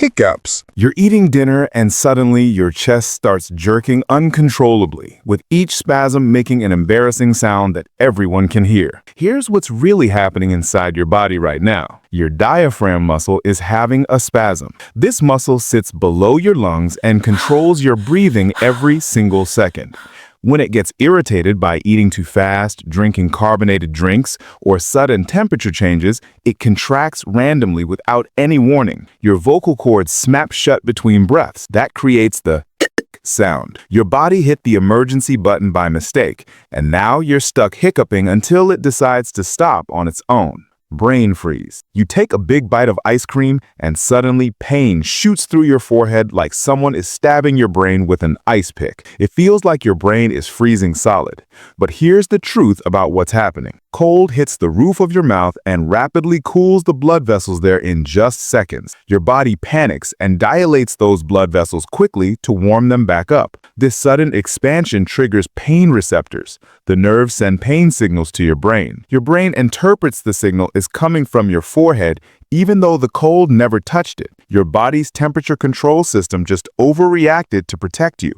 Hiccups. You're eating dinner and suddenly your chest starts jerking uncontrollably, with each spasm making an embarrassing sound that everyone can hear. Here's what's really happening inside your body right now. Your diaphragm muscle is having a spasm. This muscle sits below your lungs and controls your breathing every single second. When it gets irritated by eating too fast, drinking carbonated drinks, or sudden temperature changes, it contracts randomly without any warning. Your vocal cords snap shut between breaths. That creates the sound. Your body hit the emergency button by mistake, and now you're stuck hiccuping until it decides to stop on its own. Brain freeze. You take a big bite of ice cream and suddenly pain shoots through your forehead like someone is stabbing your brain with an ice pick. It feels like your brain is freezing solid. But here's the truth about what's happening. Cold hits the roof of your mouth and rapidly cools the blood vessels there in just seconds. Your body panics and dilates those blood vessels quickly to warm them back up. This sudden expansion triggers pain receptors. The nerves send pain signals to your brain. Your brain interprets the signal as coming from your forehead, even though the cold never touched it. Your body's temperature control system just overreacted to protect you.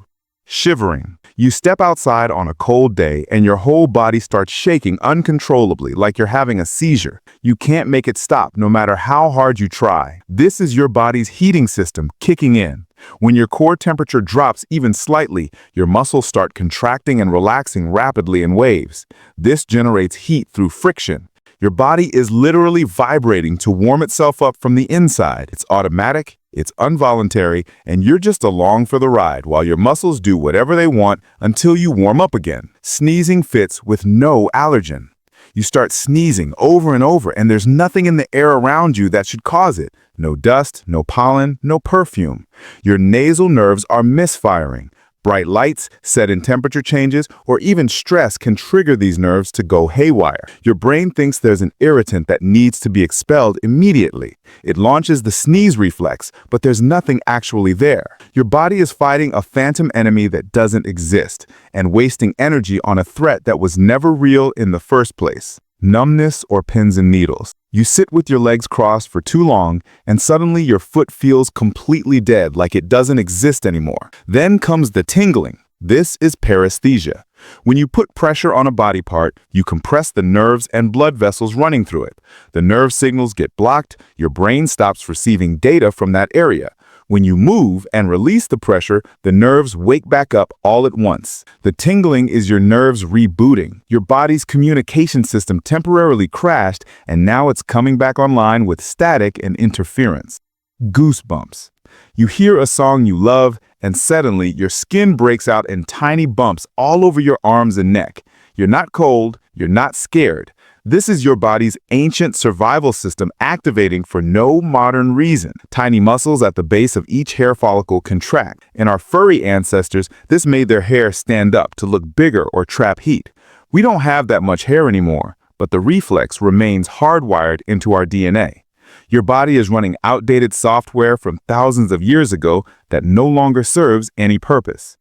Shivering. You step outside on a cold day and your whole body starts shaking uncontrollably like you're having a seizure. You can't make it stop no matter how hard you try. This is your body's heating system kicking in. When your core temperature drops even slightly, your muscles start contracting and relaxing rapidly in waves. This generates heat through friction. Your body is literally vibrating to warm itself up from the inside. It's automatic, it's involuntary, and you're just along for the ride while your muscles do whatever they want until you warm up again. Sneezing fits with no allergen. You start sneezing over and over, and there's nothing in the air around you that should cause it. No dust, no pollen, no perfume. Your nasal nerves are misfiring. Bright lights, sudden temperature changes, or even stress can trigger these nerves to go haywire. Your brain thinks there's an irritant that needs to be expelled immediately. It launches the sneeze reflex, but there's nothing actually there. Your body is fighting a phantom enemy that doesn't exist and wasting energy on a threat that was never real in the first place. Numbness or pins and needles. You sit with your legs crossed for too long, and suddenly your foot feels completely dead, like it doesn't exist anymore. Then comes the tingling. This is paresthesia. When you put pressure on a body part, you compress the nerves and blood vessels running through it. The nerve signals get blocked, your brain stops receiving data from that area. When you move and release the pressure, the nerves wake back up all at once. The tingling is your nerves rebooting. Your body's communication system temporarily crashed, and now it's coming back online with static and interference. Goosebumps. You hear a song you love, and suddenly your skin breaks out in tiny bumps all over your arms and neck. You're not cold, you're not scared. This is your body's ancient survival system activating for no modern reason. Tiny muscles at the base of each hair follicle contract. In our furry ancestors, this made their hair stand up to look bigger or trap heat. We don't have that much hair anymore, but the reflex remains hardwired into our DNA. Your body is running outdated software from thousands of years ago that no longer serves any purpose.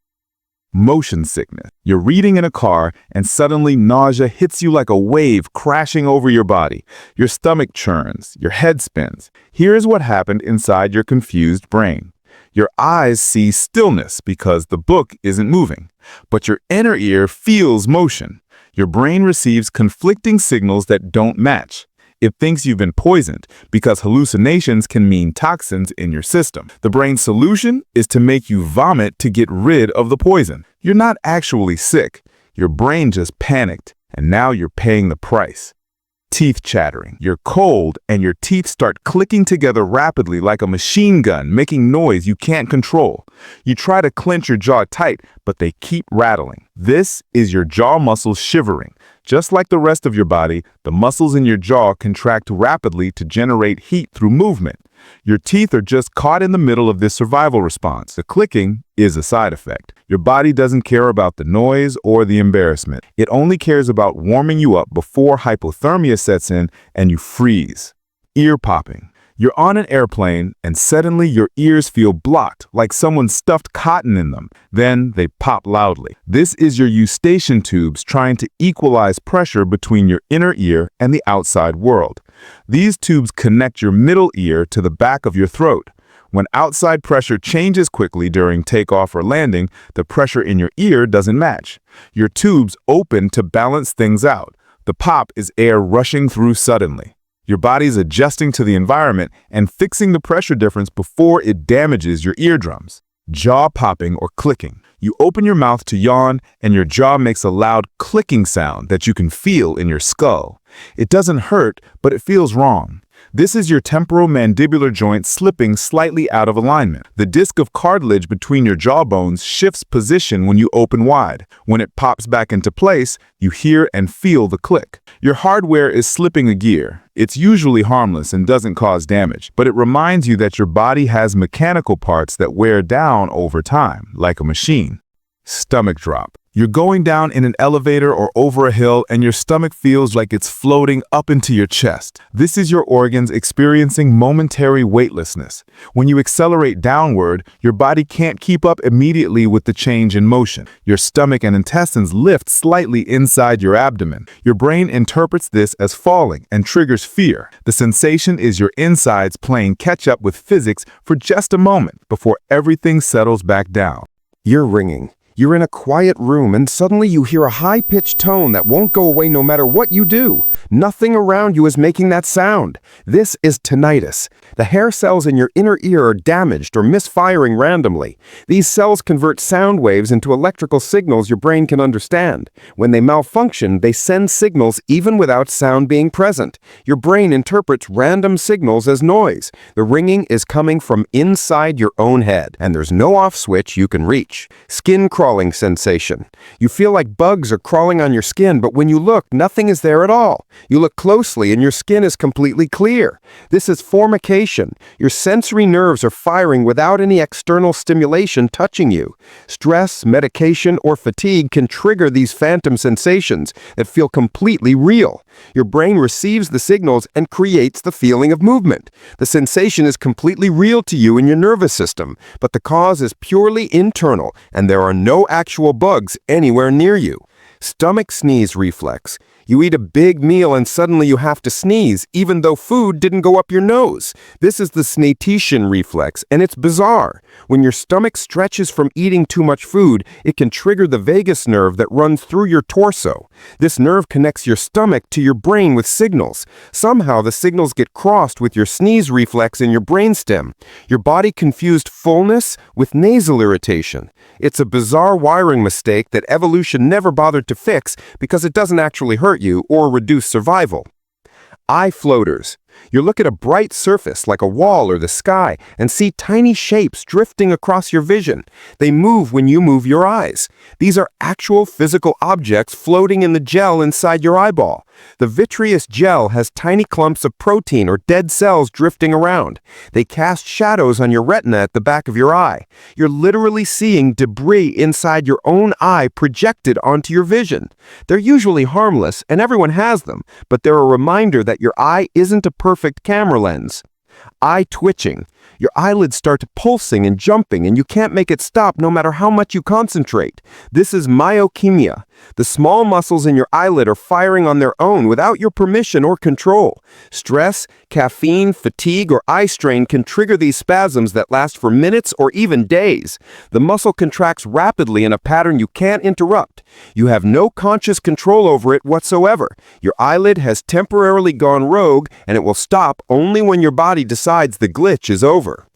Motion sickness. You're reading in a car and suddenly nausea hits you like a wave crashing over your body. Your stomach churns, your head spins. Here's what happened inside your confused brain. Your eyes see stillness because the book isn't moving, but your inner ear feels motion. Your brain receives conflicting signals that don't match. It thinks you've been poisoned because hallucinations can mean toxins in your system. The brain's solution is to make you vomit to get rid of the poison. You're not actually sick. Your brain just panicked, and now you're paying the price. Teeth chattering. You're cold, and your teeth start clicking together rapidly like a machine gun, making noise you can't control. You try to clench your jaw tight, but they keep rattling. This is your jaw muscles shivering. Just like the rest of your body, the muscles in your jaw contract rapidly to generate heat through movement. Your teeth are just caught in the middle of this survival response. The clicking is a side effect. Your body doesn't care about the noise or the embarrassment. It only cares about warming you up before hypothermia sets in and you freeze. Ear popping. You're on an airplane and suddenly your ears feel blocked, like someone stuffed cotton in them. Then they pop loudly. This is your eustachian tubes trying to equalize pressure between your inner ear and the outside world. These tubes connect your middle ear to the back of your throat. When outside pressure changes quickly during takeoff or landing, the pressure in your ear doesn't match. Your tubes open to balance things out. The pop is air rushing through suddenly. Your body's adjusting to the environment and fixing the pressure difference before it damages your eardrums. Jaw popping or clicking. You open your mouth to yawn, and your jaw makes a loud clicking sound that you can feel in your skull. It doesn't hurt, but it feels wrong. This is your temporomandibular joint slipping slightly out of alignment. The disc of cartilage between your jawbones shifts position when you open wide. When it pops back into place, you hear and feel the click. Your hardware is slipping a gear. It's usually harmless and doesn't cause damage, but it reminds you that your body has mechanical parts that wear down over time, like a machine. Stomach drop. You're going down in an elevator or over a hill and your stomach feels like it's floating up into your chest. This is your organs experiencing momentary weightlessness. When you accelerate downward, your body can't keep up immediately with the change in motion. Your stomach and intestines lift slightly inside your abdomen. Your brain interprets this as falling and triggers fear. The sensation is your insides playing catch up with physics for just a moment before everything settles back down. You're ringing. You're in a quiet room and suddenly you hear a high-pitched tone that won't go away no matter what you do. Nothing around you is making that sound. This is tinnitus. The hair cells in your inner ear are damaged or misfiring randomly. These cells convert sound waves into electrical signals your brain can understand. When they malfunction, they send signals even without sound being present. Your brain interprets random signals as noise. The ringing is coming from inside your own head, and there's no off switch you can reach. Skin crawling sensation. You feel like bugs are crawling on your skin, but when you look, nothing is there at all. You look closely and your skin is completely clear. This is formication. Your sensory nerves are firing without any external stimulation touching you. Stress, medication, or fatigue can trigger these phantom sensations that feel completely real. Your brain receives the signals and creates the feeling of movement. The sensation is completely real to you in your nervous system, but the cause is purely internal and there are no actual bugs anywhere near you. Stomach sneeze reflex. You eat a big meal and suddenly you have to sneeze, even though food didn't go up your nose. This is the snatetian reflex, and it's bizarre. When your stomach stretches from eating too much food, it can trigger the vagus nerve that runs through your torso. This nerve connects your stomach to your brain with signals. Somehow the signals get crossed with your sneeze reflex in your brainstem. Your body confused fullness with nasal irritation. It's a bizarre wiring mistake that evolution never bothered to fix because it doesn't actually hurt you or reduce survival. Eye floaters. You look at a bright surface like a wall or the sky and see tiny shapes drifting across your vision. They move when you move your eyes. These are actual physical objects floating in the gel inside your eyeball. The vitreous gel has tiny clumps of protein or dead cells drifting around. They cast shadows on your retina at the back of your eye. You're literally seeing debris inside your own eye projected onto your vision. They're usually harmless and everyone has them, but they're a reminder that your eye isn't a perfect camera lens. Eye twitching. Your eyelids start pulsing and jumping and you can't make it stop no matter how much you concentrate. This is myochemia. The small muscles in your eyelid are firing on their own without your permission or control. Stress, caffeine, fatigue, or eye strain can trigger these spasms that last for minutes or even days. The muscle contracts rapidly in a pattern you can't interrupt. You have no conscious control over it whatsoever. Your eyelid has temporarily gone rogue and it will stop only when your body decides the glitch is over.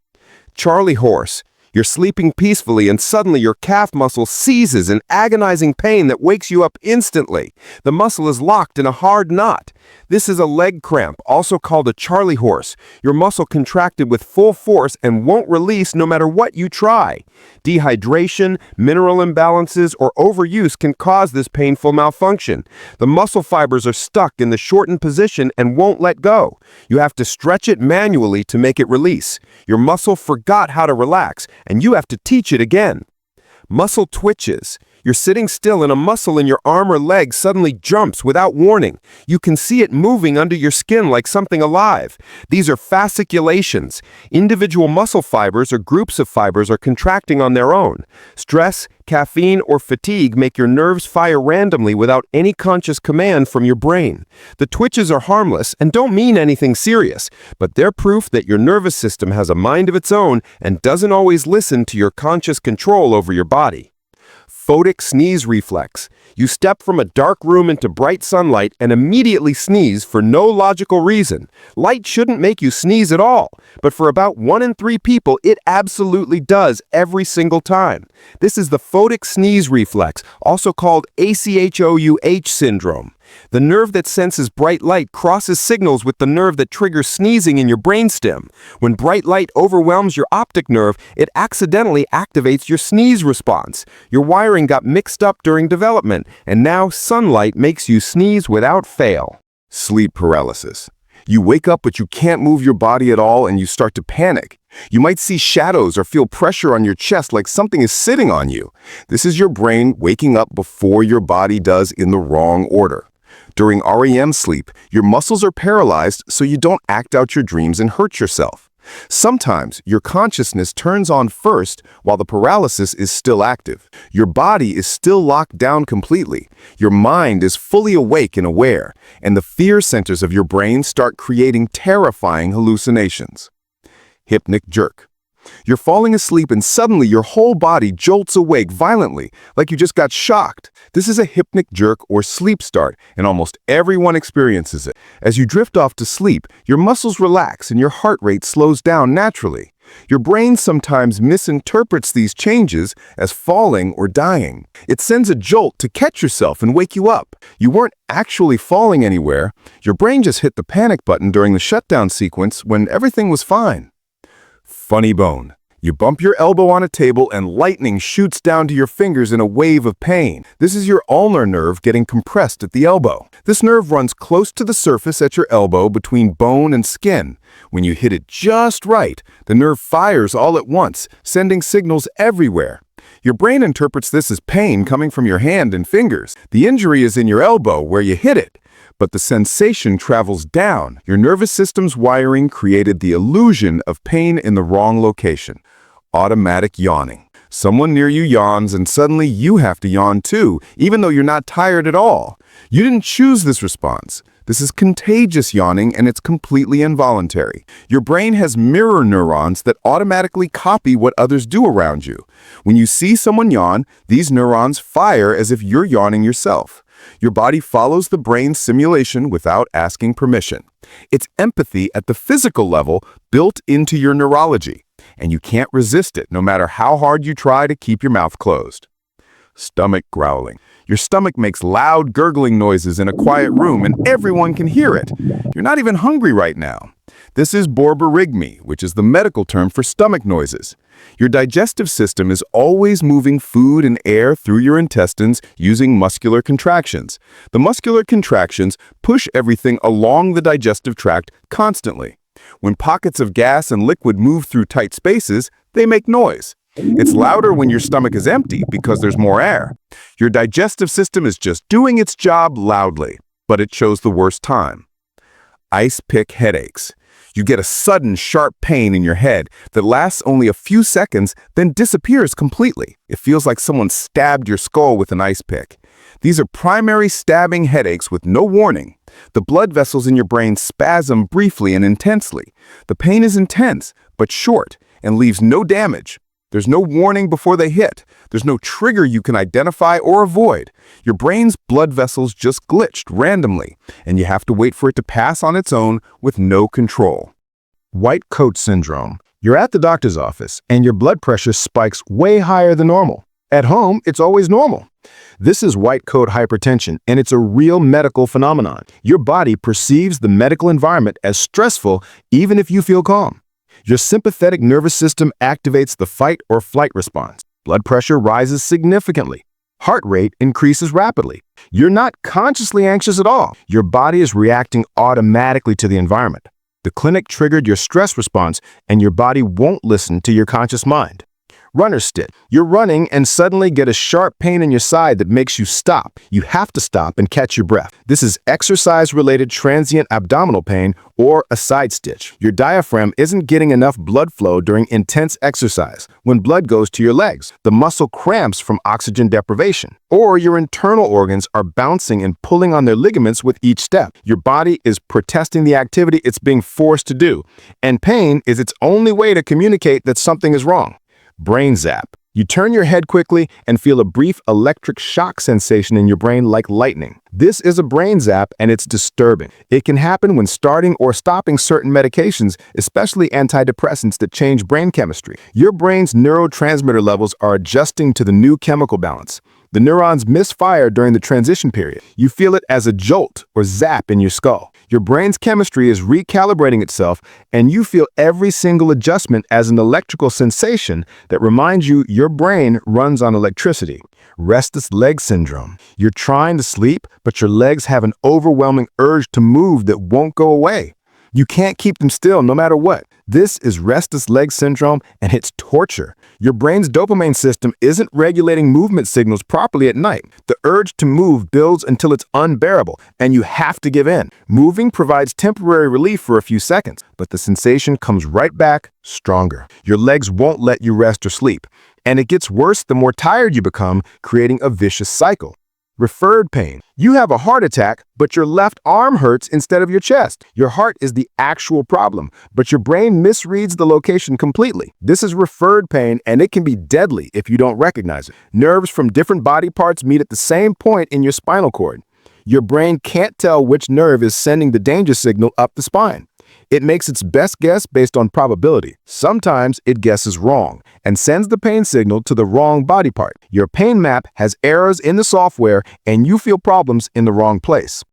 Charley Horse. You're sleeping peacefully and suddenly your calf muscle seizes in agonizing pain that wakes you up instantly. The muscle is locked in a hard knot. This is a leg cramp, also called a Charley horse. Your muscle contracted with full force and won't release no matter what you try. Dehydration, mineral imbalances, or overuse can cause this painful malfunction. The muscle fibers are stuck in the shortened position and won't let go. You have to stretch it manually to make it release. Your muscle forgot how to relax, and you have to teach it again. Muscle twitches. You're sitting still and a muscle in your arm or leg suddenly jumps without warning. You can see it moving under your skin like something alive. These are fasciculations. Individual muscle fibers or groups of fibers are contracting on their own. Stress, caffeine, or fatigue make your nerves fire randomly without any conscious command from your brain. The twitches are harmless and don't mean anything serious, but they're proof that your nervous system has a mind of its own and doesn't always listen to your conscious control over your body. Photic sneeze reflex. You step from a dark room into bright sunlight and immediately sneeze for no logical reason. Light shouldn't make you sneeze at all, but for about 1 in 3 people, it absolutely does every single time. This is the photic sneeze reflex, also called ACHOUH syndrome. The nerve that senses bright light crosses signals with the nerve that triggers sneezing in your brainstem. When bright light overwhelms your optic nerve, it accidentally activates your sneeze response. Your wiring got mixed up during development, and now sunlight makes you sneeze without fail. Sleep paralysis. You wake up but you can't move your body at all and you start to panic. You might see shadows or feel pressure on your chest like something is sitting on you. This is your brain waking up before your body does in the wrong order. During REM sleep, your muscles are paralyzed so you don't act out your dreams and hurt yourself. Sometimes your consciousness turns on first while the paralysis is still active. Your body is still locked down completely. Your mind is fully awake and aware, and the fear centers of your brain start creating terrifying hallucinations. Hypnic jerk. You're falling asleep and suddenly your whole body jolts awake violently, like you just got shocked. This is a hypnic jerk or sleep start, and almost everyone experiences it. As you drift off to sleep, your muscles relax and your heart rate slows down naturally. Your brain sometimes misinterprets these changes as falling or dying. It sends a jolt to catch yourself and wake you up. You weren't actually falling anywhere. Your brain just hit the panic button during the shutdown sequence when everything was fine. Funny bone. You bump your elbow on a table and lightning shoots down to your fingers in a wave of pain. This is your ulnar nerve getting compressed at the elbow. This nerve runs close to the surface at your elbow between bone and skin. When you hit it just right, the nerve fires all at once, sending signals everywhere. Your brain interprets this as pain coming from your hand and fingers. The injury is in your elbow where you hit it, but the sensation travels down. Your nervous system's wiring created the illusion of pain in the wrong location. Automatic yawning. Someone near you yawns and suddenly you have to yawn too, even though you're not tired at all. You didn't choose this response. This is contagious yawning and it's completely involuntary. Your brain has mirror neurons that automatically copy what others do around you. When you see someone yawn, these neurons fire as if you're yawning yourself. Your body follows the brain's simulation without asking permission. It's empathy at the physical level built into your neurology, and you can't resist it no matter how hard you try to keep your mouth closed. Stomach growling. Your stomach makes loud gurgling noises in a quiet room and everyone can hear it. You're not even hungry right now. This is borborygmi, which is the medical term for stomach noises. Your digestive system is always moving food and air through your intestines using muscular contractions. The muscular contractions push everything along the digestive tract constantly. When pockets of gas and liquid move through tight spaces, they make noise. It's louder when your stomach is empty because there's more air. Your digestive system is just doing its job loudly, but it chose the worst time. Ice pick headaches. You get a sudden, sharp pain in your head that lasts only a few seconds, then disappears completely. It feels like someone stabbed your skull with an ice pick. These are primary stabbing headaches with no warning. The blood vessels in your brain spasm briefly and intensely. The pain is intense, but short, and leaves no damage. There's no warning before they hit. There's no trigger you can identify or avoid. Your brain's blood vessels just glitched randomly, and you have to wait for it to pass on its own with no control. White coat syndrome. You're at the doctor's office, and your blood pressure spikes way higher than normal. At home, it's always normal. This is white coat hypertension, and it's a real medical phenomenon. Your body perceives the medical environment as stressful even if you feel calm. Your sympathetic nervous system activates the fight or flight response. Blood pressure rises significantly. Heart rate increases rapidly. You're not consciously anxious at all. Your body is reacting automatically to the environment. The clinic triggered your stress response, and your body won't listen to your conscious mind. Runner's stitch. You're running and suddenly get a sharp pain in your side that makes you stop. You have to stop and catch your breath. This is exercise-related transient abdominal pain or a side stitch. Your diaphragm isn't getting enough blood flow during intense exercise. When blood goes to your legs, the muscle cramps from oxygen deprivation. Or your internal organs are bouncing and pulling on their ligaments with each step. Your body is protesting the activity it's being forced to do. And pain is its only way to communicate that something is wrong. Brain zap. You turn your head quickly and feel a brief electric shock sensation in your brain like lightning. This is a brain zap and it's disturbing. It can happen when starting or stopping certain medications, especially antidepressants that change brain chemistry. Your brain's neurotransmitter levels are adjusting to the new chemical balance. The neurons misfire during the transition period. You feel it as a jolt or zap in your skull. Your brain's chemistry is recalibrating itself, and you feel every single adjustment as an electrical sensation that reminds you your brain runs on electricity. Restless leg syndrome. You're trying to sleep, but your legs have an overwhelming urge to move that won't go away. You can't keep them still no matter what. This is restless leg syndrome, and it's torture. Your brain's dopamine system isn't regulating movement signals properly at night. The urge to move builds until it's unbearable, and you have to give in. Moving provides temporary relief for a few seconds, but the sensation comes right back, stronger. Your legs won't let you rest or sleep, and it gets worse the more tired you become, creating a vicious cycle. Referred pain. You have a heart attack, but your left arm hurts instead of your chest. Your heart is the actual problem, but your brain misreads the location completely. This is referred pain, and it can be deadly if you don't recognize it. Nerves from different body parts meet at the same point in your spinal cord. Your brain can't tell which nerve is sending the danger signal up the spine. It makes its best guess based on probability. Sometimes it guesses wrong and sends the pain signal to the wrong body part. Your pain map has errors in the software and you feel problems in the wrong place.